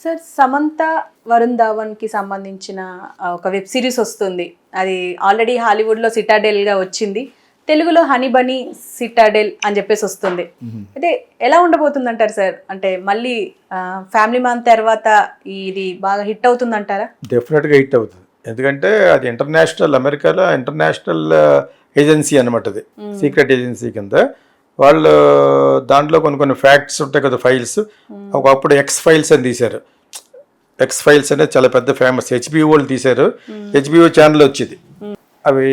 Sir Samantha Varun ధావన్కి సంబంధించిన ఒక web series వస్తుంది. అది ఆల్రెడీ హాలీవుడ్లో సిటాడెల్గా వచ్చింది, తెలుగులో హనీ బనీ సిటాడెల్ అని చెప్పేసి వస్తుంది. అయితే ఎలా ఉండబోతుంది అంటారు సార్? అంటే మళ్ళీ ఫ్యామిలీ మ్యాన్ తర్వాత ఇది బాగా హిట్ అవుతుంది అంటారా? డెఫినెట్గా హిట్ అవుతుంది. ఎందుకంటే అది ఇంటర్నేషనల్, అమెరికాలో ఇంటర్నేషనల్ ఏజెన్సీ అనమాట. అది సీక్రెట్ ఏజెన్సీ కింద వాళ్ళు దాంట్లో కొన్ని ఫ్యాక్ట్స్ ఉంటాయి కదా, ఫైల్స్. ఒకప్పుడు ఎక్స్ ఫైల్స్ అని తీశారు. ఎక్స్ ఫైల్స్ అనేది చాలా పెద్ద ఫేమస్, హెచ్బిఓ వాళ్ళు తీశారు. హెచ్బిఓ ఛానల్ వచ్చేది. అవి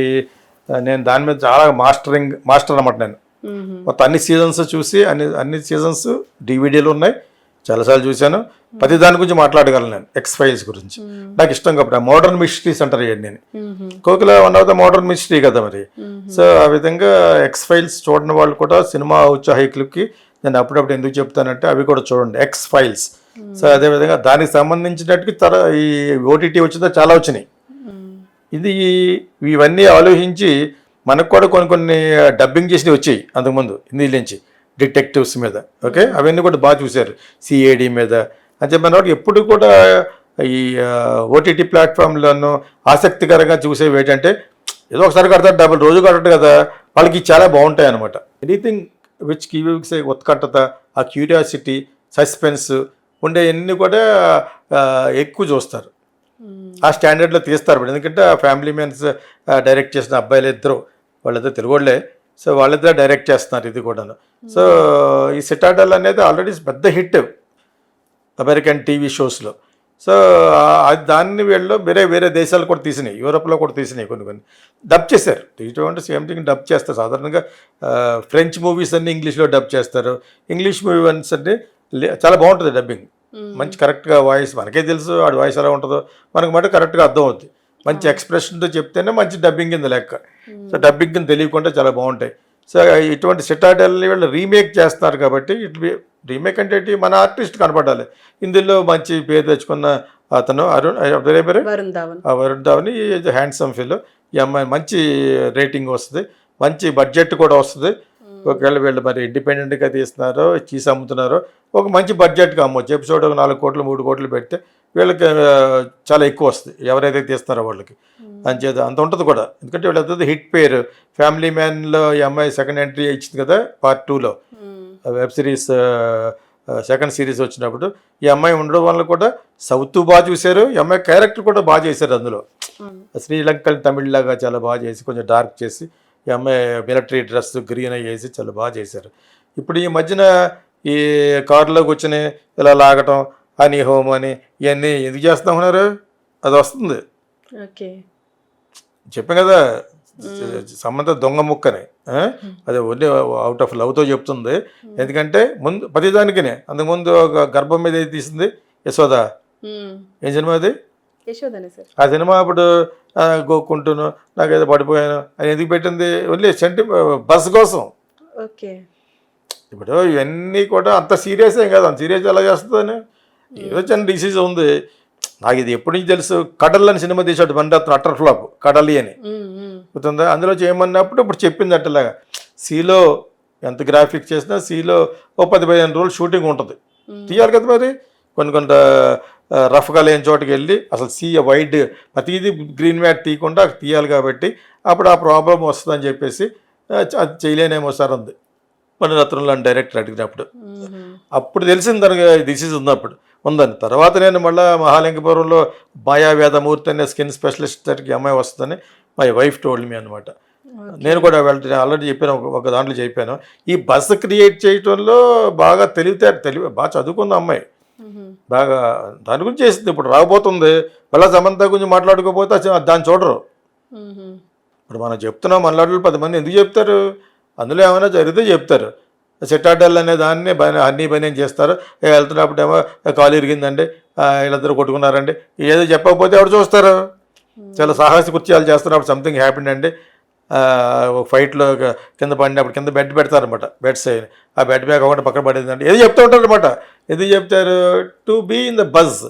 నేను దాని మీద చాలా మాస్టర్ అనమాట. నేను మొత్తం అన్ని సీజన్స్ చూసి అన్ని సీజన్స్ డివిడీలు ఉన్నాయి, చాలాసార్లు చూశాను. ప్రతి దాని గురించి మాట్లాడగలను నేను, ఎక్స్ ఫైల్స్ గురించి. నాకు ఇష్టం కాబట్టి మోడర్న్ మిస్టరీస్ అంటారు నేను. కోకిల one of the modern mystery కదా మరి. సో ఆ విధంగా ఎక్స్ ఫైల్స్ చూడని వాళ్ళు కూడా సినిమా ఉత్సాహికులకి నేను అప్పుడప్పుడు ఎందుకు చెప్తానంటే అవి కూడా చూడండి, ఎక్స్ ఫైల్స్. సో అదేవిధంగా దానికి సంబంధించినట్టుగా ఈ ఓటీటీ వచ్చిందో చాలా వచ్చినాయి. ఇది ఇవన్నీ ఆలోచించి మనకు కూడా కొన్ని డబ్బింగ్ చేసినవి వచ్చాయి అంతకుముందు హిందీ నుంచి, డిటెక్టివ్స్ మీద. ఓకే, అవన్నీ కూడా బాగా చూశారు, సిఐడి మీద అని చెప్పిన వాటి. ఎప్పుడు కూడా ఈ ఓటీటీ ప్లాట్ఫామ్లను ఆసక్తికరంగా చూసేవి ఏంటంటే ఏదో ఒకసారి కడతారు, డబ్బులు రోజు కట్టడు కదా, వాళ్ళకి చాలా బాగుంటాయి అనమాట. ఎనీథింగ్ విచ్ గివ్స్ ఉత్కంఠత, ఆ క్యూరియాసిటీ, సస్పెన్స్ ఉండేవన్నీ కూడా ఎక్కువ చూస్తారు. ఆ స్టాండర్డ్లో తీస్తారు. ఎందుకంటే ఆ ఫ్యామిలీ మ్యాన్స్ డైరెక్ట్ చేసిన అబ్బాయిలు ఇద్దరు, వాళ్ళిద్దరు తెలుగుళ్ళే. సో వాళ్ళిద్దరు డైరెక్ట్ చేస్తున్నారు ఇది కూడాను. సో ఈ సిటాడెల్ అనేది ఆల్రెడీ పెద్ద హిట్ అమెరికన్ టీవీ షోస్లో. సో దాన్ని వీళ్ళు వేరే దేశాలు కూడా తీసినాయి, యూరోప్లో కూడా తీసినాయి. కొన్ని డబ్ చేశారు. ఇటువంటి సేమ్ థింగ్ డబ్ చేస్తారు. సాధారణంగా ఫ్రెంచ్ మూవీస్ అన్ని ఇంగ్లీష్లో డబ్ చేస్తారు. ఇంగ్లీష్ మూవీస్ అన్ని చాలా బాగుంటుంది డబ్బింగ్. మంచి కరెక్ట్గా వాయిస్, మనకే తెలుసు ఆడి వాయిస్ ఎలా ఉంటుందో, మనకు మాట కరెక్ట్గా అర్థం అవుతుంది. మంచి ఎక్స్ప్రెషన్తో చెప్తేనే మంచి డబ్బింగ్ కింద లెక్క. సో డబ్బింగ్ కింద తెలియకుండా చాలా బాగుంటాయి. సో ఇటువంటి సిటాడెల్ని వీళ్ళు రీమేక్ చేస్తున్నారు కాబట్టి రీమేక్ అంటే మన ఆర్టిస్ట్ కనపడాలి. ఇందులో మంచి పేరు తెచ్చుకున్న అతను వరుణ్ ధావన్ హ్యాండ్సమ్ ఫీల్. ఈ అమ్మాయి మంచి రేటింగ్ వస్తుంది, మంచి బడ్జెట్ కూడా వస్తుంది. ఒకవేళ వీళ్ళు మరి ఇండిపెండెంట్గా తీస్తున్నారో చీసి అమ్ముతున్నారో ఒక మంచి బడ్జెట్గా అమ్మవచ్చు. ఎపిసోడ్ ఒక 4 కోట్లు 3 కోట్లు పెడితే వీళ్ళకి చాలా ఎక్కువ వస్తుంది, ఎవరైతే తీస్తున్నారో వాళ్ళకి. అంచేది అంత ఉంటుంది కూడా. ఎందుకంటే వీళ్ళంతా హిట్ పేరు. ఫ్యామిలీ మ్యాన్లో ఈ అమ్మాయి సెకండ్ ఎంట్రీ ఇచ్చింది కదా, పార్ట్ 2లో వెబ్ సిరీస్ సెకండ్ సిరీస్ వచ్చినప్పుడు. ఈ అమ్మాయి ఉండడం వల్ల కూడా సౌత్ బాగా చూశారు. ఈ అమ్మాయి క్యారెక్టర్ కూడా బాగా చేశారు. అందులో శ్రీలంకన్ తమిళ్ లాగా చాలా బాగా చేసి, కొంచెం డార్క్ చేసి, ఈ అమ్మాయి మిలిటరీ డ్రెస్ గ్రీన్ వేసి చాలా బాగా చేశారు. ఇప్పుడు ఈ మధ్యన ఈ కారులో కూర్చొని ఇలా లాగటం, అని హోమ్ అని ఇవన్నీ ఎందుకు చేస్తా ఉన్నారు? అది వస్తుంది. చెప్పాం కదా, సమంత దొంగ ముక్కని. అది ఓన్లీ అవుట్ ఆఫ్ లవ్తో చెప్తుంది. ఎందుకంటే ముందు ప్రతిదానికినే అంతకుముందు ఒక గర్భం మీద ఏది తీసింది, యశోద. ఏం సినిమా అది? ఆ సినిమా అప్పుడు గోక్కుంటును నాకేదో పడిపోయాను అని ఎందుకు పెట్టింది? ఓన్లీ బస్ కోసం. ఇప్పుడు ఇవన్నీ కూడా అంత సీరియస్ ఏం కాదు. అంత సీరియస్ ఎలా చేస్తుందని ఏదో చిన్న డిసీజ్ ఉంది. నాకు ఇది ఎప్పటి నుంచి తెలుసు, కడల్ అని సినిమా తీసాడు మణిరత్నం, అటర్ ఫ్లాప్ కడలి అని గుర్తుందా? అందులో చేయమన్నప్పుడు ఇప్పుడు చెప్పింది అట్టలాగా సీలో ఎంత గ్రాఫిక్స్ చేసినా సీలో ఓ 10-15 రోజులు షూటింగ్ ఉంటుంది, తీయాలి కదా మరి. కొన్ని రఫ్గా లేని చోటుకి వెళ్ళి అసలు సీ వైడ్ ప్రతిదీ గ్రీన్ మ్యాట్ తీయకుండా తీయాలి. కాబట్టి అప్పుడు ఆ ప్రాబ్లం వస్తుందని చెప్పేసి అది చేయలేనేమో సార్ అంది మణిరత్నంలో డైరెక్టర్ అడిగినప్పుడు. అప్పుడు తెలిసింది దానికి డిసీజ్ ఉందని. తర్వాత నేను మళ్ళీ మహాలింగపురంలో మాయావేదమూర్తి అనే స్కిన్ స్పెషలిస్ట్ దగ్గరికి అమ్మాయి వస్తుందని మై వైఫ్ టోల్డ్ మీ అనమాట. నేను కూడా వెళ్తాను, ఆల్రెడీ చెప్పాను, ఒక దాంట్లో చెప్పాను. ఈ బస్ క్రియేట్ చేయటంలో బాగా బాగా చదువుకుంది అమ్మాయి, బాగా దాని గురించి చేసింది. ఇప్పుడు రాబోతుంది మళ్ళీ సమంత గురించి మాట్లాడుకోకపోతే దాన్ని చూడరు. ఇప్పుడు మనం చెప్తున్నాం, మనలాంటి 10 మంది ఎందుకు చెప్తారు? అందులో ఏమైనా జరిగితే చెప్తారు. సిటాడెల్ అనే దాన్ని హన్నీ బనీ చేస్తారు. వెళ్తున్నప్పుడు ఏమో కాలు ఇరిగిందండి, వీళ్ళిద్దరు కొట్టుకున్నారండి, ఏదో చెప్పకపోతే ఎవరు చూస్తారు? చాలా సాహస కృత్యాలు చేస్తున్నప్పుడు సంథింగ్ హ్యాపెండ్ అండి, ఫైట్లో కింద పడినప్పుడు కింద బెడ్ పెడతారనమాట, బెడ్స్ ఆ బెడ్ మీద ఒకటి పక్కన పడేదండి, ఏదో చెప్తూ ఉంటారు అనమాట. ఎందుకు చెప్తారు? To be in the buzz,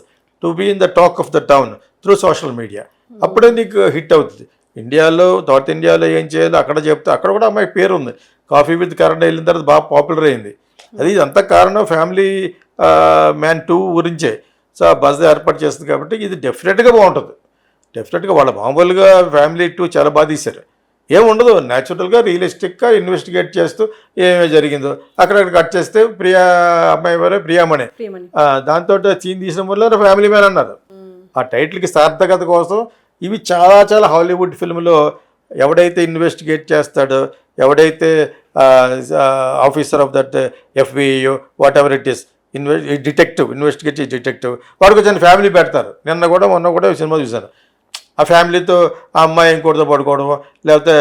to be in the talk of the town through social media. అప్పుడే నీకు హిట్ అవుతుంది. ఇండియాలో నార్త్ ఇండియాలో ఏం చేయాలో అక్కడ చెప్తే అక్కడ కూడా అమ్మాయి పేరు ఉంది. కాఫీ విత్ కరణ్ వెళ్ళిన తర్వాత బాగా పాపులర్ అయింది. అది అంత కారణం ఫ్యామిలీ మ్యాన్ 2 గురించే. సో ఆ బజ్ ఏర్పాటు చేస్తుంది కాబట్టి ఇది డెఫినెట్గా బాగుంటుంది. డెఫినెట్గా వాళ్ళ మామూలుగా ఫ్యామిలీ 2 చాలా బాగా తీశారు. ఏముండదు, న్యాచురల్గా రియలిస్టిక్గా ఇన్వెస్టిగేట్ చేస్తూ ఏమేమి జరిగిందో అక్కడక్కడ కట్ చేస్తే ప్రియా అమ్మాయి వారే ప్రియామణి ప్రియమణి. దాంతో సీన్ తీసిన వల్ల ఫ్యామిలీ మ్యాన్ అన్నారు. ఆ టైటిల్కి సార్థకత కోసం ఇవి చాలా చాలా హాలీవుడ్ ఫిల్మ్లో ఎవడైతే ఇన్వెస్టిగేట్ చేస్తాడో, ఎవడైతే officer of that FBI what ever it is investigative detective వాడికి వచ్చిన ఫ్యామిలీ పెడతారు. మొన్న కూడా సినిమా చూశాను. ఆ ఫ్యామిలీతో ఆ అమ్మాయి ఇంకోటితో పడుకోవడం, లేకపోతే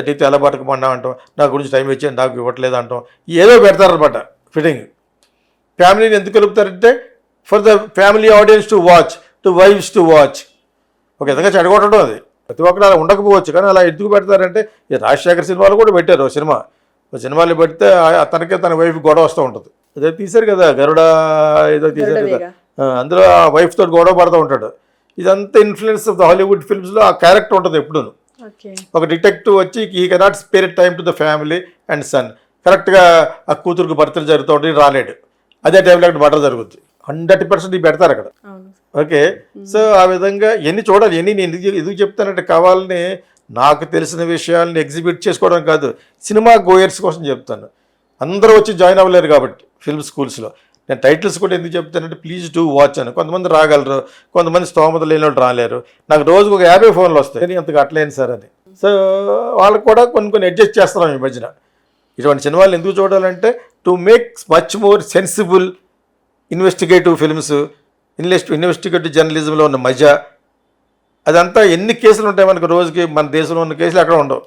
నీతో ఎలా పట్టుకుపడినా అంటాం, నా గురించి టైం ఇచ్చాను నాకు ఇవ్వట్లేదు అంటాం, ఏదో పెడతారనమాట ఫిట్టింగ్. ఫ్యామిలీని ఎందుకు కలుపుతారంటే for the family audience to watch, to wives to watch. ఒక విధంగా చెడగొట్టడం అది. ప్రతి ఒక్కరు అలా ఉండకపోవచ్చు, కానీ అలా ఎందుకు పెడతారంటే ఈ రాజశేఖర్ సినిమాలు కూడా పెట్టారు. సినిమాలు పెడితే అతనికి తన వైఫ్ గొడవ వస్తూ ఉంటుంది. అదే తీశారు కదా గరుడ ఏదో తీశారు కదా, అందులో ఆ వైఫ్ తోటి గొడవ పడుతూ ఉంటాడు. ఇదంతా ఇన్ఫ్లుయెన్స్ ఆఫ్ ద హాలీవుడ్ ఫిల్మ్స్లో ఆ క్యారెక్టర్ ఉంటుంది ఎప్పుడూ. ఒక డిటెక్టివ్ వచ్చి ఈ cannot spare time to the family and son. కరెక్ట్గా ఆ కూతురుకు బర్త్డే జరుగుతూ ఉంటుంది, రాలేడు. అదే టైంలో అక్కడ మర్డర్ జరుగుతుంది. 100% పెడతారు అక్కడ. ఓకే, సో ఆ విధంగా ఎన్ని చూడాలి. నేను ఎందుకు చెప్తానంటే కావాలని నాకు తెలిసిన విషయాలని ఎగ్జిబిట్ చేసుకోవడం కాదు, సినిమా గోయర్స్ కోసం చెప్తాను. అందరూ వచ్చి జాయిన్ అవ్వలేరు కాబట్టి ఫిల్మ్ స్కూల్స్లో. నేను టైటిల్స్ కూడా ఎందుకు చెప్తానంటే ప్లీజ్ డూ వాచ్ అని. కొంతమంది రాగలరు, కొంతమంది స్తోమత లేని వాళ్ళు రాలేరు. నాకు రోజుకు ఒక 50 ఫోన్లు వస్తాయి అంతకు అట్లేను సార్ అని. సో వాళ్ళకు కూడా కొన్ని అడ్జస్ట్ చేస్తున్నాం ఈ మధ్యన. ఇటువంటి సినిమాలు ఎందుకు చూడాలంటే to make much more sensible investigative films, investigative జర్నలిజంలో ఉన్న మజా అదంతా. ఎన్ని కేసులు ఉంటాయి మనకు రోజుకి, మన దేశంలో ఉన్న కేసులు ఎక్కడ ఉండవు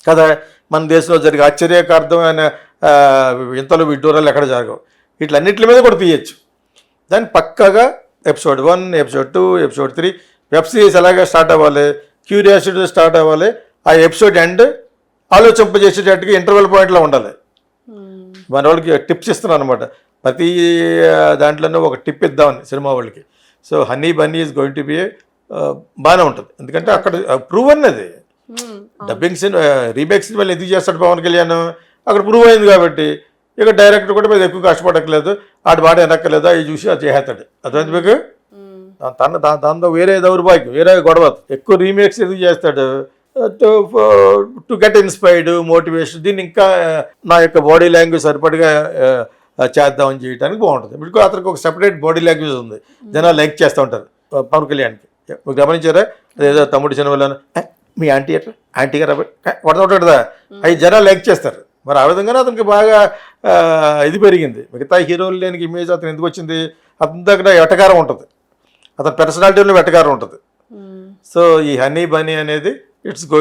కదా. మన దేశంలో జరిగే ఆశ్చర్యకార్థమైన ఇంతలో విడ్డూరాలు ఎక్కడ జరగవు. వీటిలన్నింటి మీద కూడా తీయచ్చు. దాన్ని పక్కగా episode 1, episode 2, episode 3 web series ఎలాగా స్టార్ట్ అవ్వాలి, క్యూరియాసిటీ స్టార్ట్ అవ్వాలి. ఆ ఎపిసోడ్ ఎండ్ ఆలోచింపజేసేటట్టుగా ఇంటర్వెల్ పాయింట్లో ఉండాలి. మన వాళ్ళకి టిప్స్ ఇస్తున్నాను అనమాట. ప్రతి దాంట్లోనూ ఒక టిప్ ఇద్దామని సినిమా వాళ్ళకి. So honey Bunny is going to be బాగానే ఉంటుంది. ఎందుకంటే అక్కడ ప్రూవ్ అన్నది డబ్బింగ్ సినిమా రీమేక్ సినిమాలు ఎందుకు చేస్తాడు పవన్ కళ్యాణ్, అక్కడ ప్రూవ్ అయింది కాబట్టి. ఇక డైరెక్టర్ కూడా మీద ఎక్కువ కష్టపడక్కలేదు, ఆడు బాగా వెనక్కలేదు, అవి చూసి అది చేస్తాడు. అర్థమైంది మీకు. దాంతో వేరే దౌర్భాగ్యం, వేరే గొడవ. ఎక్కువ రీమేక్స్ ఎందుకు చేస్తాడు, టు గెట్ ఇన్స్పైర్డ్, మోటివేషన్. దీన్ని ఇంకా నా యొక్క బాడీ లాంగ్వేజ్ సరిపడిగా చేద్దామని చేయడానికి బాగుంటుంది. ఇప్పుడు అతనికి ఒక సెపరేట్ బాడీ లాంగ్వేజ్ ఉంది, జనాలు లైక్ చేస్తూ ఉంటారు పవన్ కళ్యాణ్కి. గమనించారా, అదేదో తమ్ముడు సినిమాలో మీ ఆంటీ ఎట్లా ఆంటీ గారు కొడతా ఉంటాడుదా, అవి జనాలు లైక్ చేస్తారు. మరి ఆ విధంగానే అతనికి బాగా ఇది పెరిగింది. మిగతా హీరోలు లేని ఇమేజ్ అతను ఎందుకు వచ్చింది, అతని దగ్గర వెటకారం ఉంటుంది, అతని పర్సనాలిటీలో వెటకారం ఉంటుంది. సో ఈ హనీ బనీ అనేది ఇట్స్ గోయింగ్